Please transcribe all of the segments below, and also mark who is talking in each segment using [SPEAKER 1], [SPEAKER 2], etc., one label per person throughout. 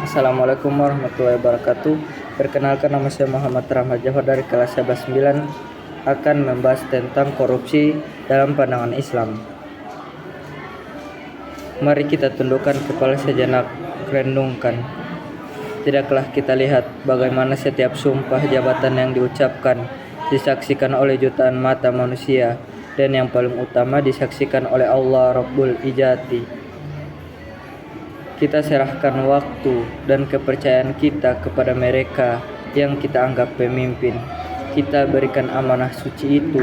[SPEAKER 1] Assalamualaikum warahmatullahi wabarakatuh. Perkenalkan, nama saya Muhammad Rahmat Jafar dari kelas 9 akan membahas tentang korupsi dalam pandangan Islam. Mari kita tundukkan kepala sejenak, renungkan. Tidaklah kita lihat bagaimana setiap sumpah jabatan yang diucapkan disaksikan oleh jutaan mata manusia, dan yang paling utama disaksikan oleh Allah Rabbul Ijati. Kita serahkan waktu dan kepercayaan kita kepada mereka yang kita anggap pemimpin. Kita berikan amanah suci itu,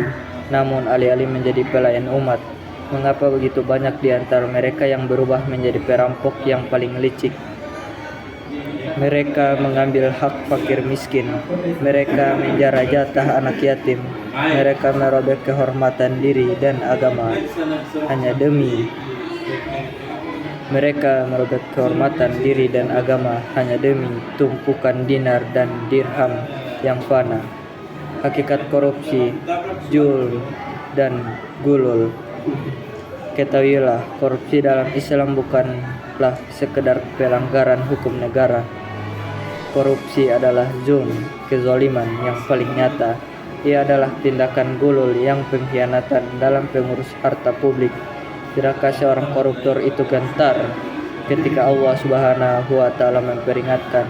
[SPEAKER 1] namun alih-alih menjadi pelayan umat, mengapa begitu banyak di antara mereka yang berubah menjadi perampok yang paling licik? Mereka mengambil hak fakir miskin, mereka menjara jatah anak yatim, mereka merobek kehormatan diri dan agama hanya demi tumpukan dinar dan dirham yang fana. Hakikat korupsi, jul dan gulul. Ketahuilah, korupsi dalam Islam bukanlah sekedar pelanggaran hukum negara. Korupsi adalah zulm, kezaliman yang paling nyata. Ia adalah tindakan gulul yang pengkhianatan dalam pengurus harta publik. Tidakkah seorang koruptor itu gentar ketika Allah Subhanahu wa Ta'ala memperingatkan,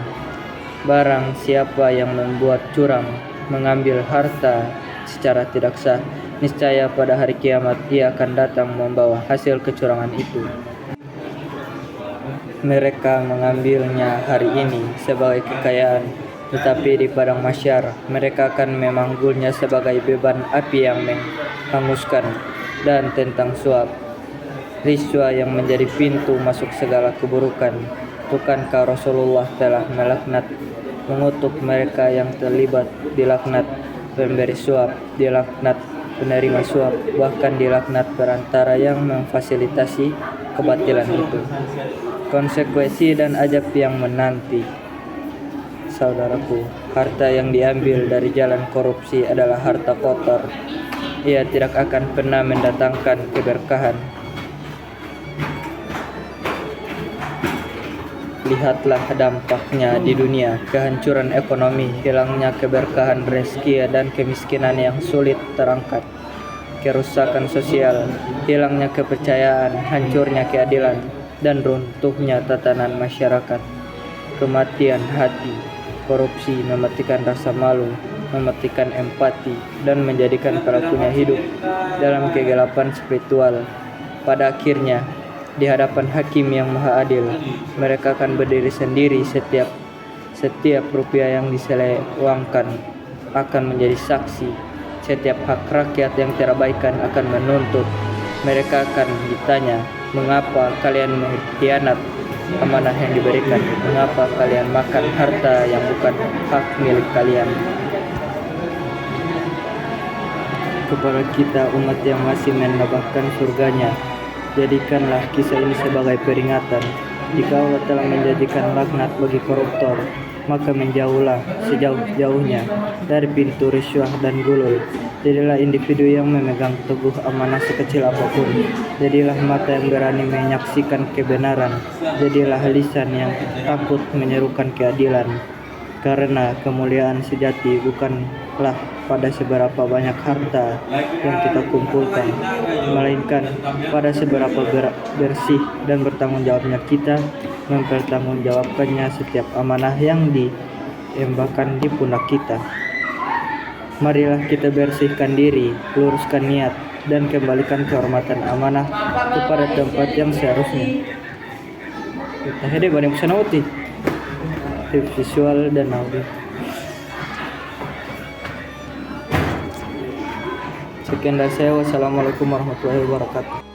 [SPEAKER 1] barang siapa yang membuat curang, mengambil harta secara tidak sah, niscaya pada hari kiamat ia akan datang membawa hasil kecurangan itu. Mereka mengambilnya hari ini sebagai kekayaan, tetapi di padang mahsyar mereka akan memanggulnya sebagai beban api yang menghanguskan. Dan tentang suap, riswa yang menjadi pintu masuk segala keburukan. Bukankah Rasulullah telah melaknat, mengutuk mereka yang terlibat, dilaknat pemberi suap, dilaknat penerima suap, bahkan dilaknat perantara yang memfasilitasi kebatilan itu. Konsekuensi dan azab yang menanti. Saudaraku, harta yang diambil dari jalan korupsi adalah harta kotor. Ia tidak akan pernah mendatangkan keberkahan. Lihatlah dampaknya di dunia, kehancuran ekonomi, hilangnya keberkahan rezeki, dan kemiskinan yang sulit terangkat. Kerusakan sosial, hilangnya kepercayaan, hancurnya keadilan, dan runtuhnya tatanan masyarakat. Kematian hati, korupsi mematikan rasa malu, mematikan empati, dan menjadikan pelakunya hidup dalam kegelapan spiritual. Pada akhirnya, di hadapan hakim yang maha adil, mereka akan berdiri sendiri. Setiap rupiah yang diselewangkan akan menjadi saksi. Setiap hak rakyat yang terabaikan akan menuntut. Mereka akan ditanya, mengapa kalian mengkhianat amanah yang diberikan? Mengapa kalian makan harta yang bukan hak milik kalian? Kepada kita, umat yang masih menambahkan surganya, jadikanlah kisah ini sebagai peringatan. Jika Allah telah menjadikan laknat bagi koruptor, maka menjauhlah sejauh-jauhnya dari pintu riswah dan gulul. Jadilah individu yang memegang teguh amanah sekecil apapun. Jadilah mata yang berani menyaksikan kebenaran. Jadilah lisan yang takut menyerukan keadilan. Karena kemuliaan sejati bukanlah pada seberapa banyak harta yang kita kumpulkan, melainkan pada seberapa bersih dan bertanggung jawabnya kita mempertanggungjawabkannya setiap amanah yang diembakan di pundak kita. Marilah kita bersihkan diri, luruskan niat, dan kembalikan kehormatan amanah kepada tempat yang seharusnya. Kita hede banyak sanauti visual dan audio. Sekian dari saya. Wassalamualaikum warahmatullahi wabarakatuh.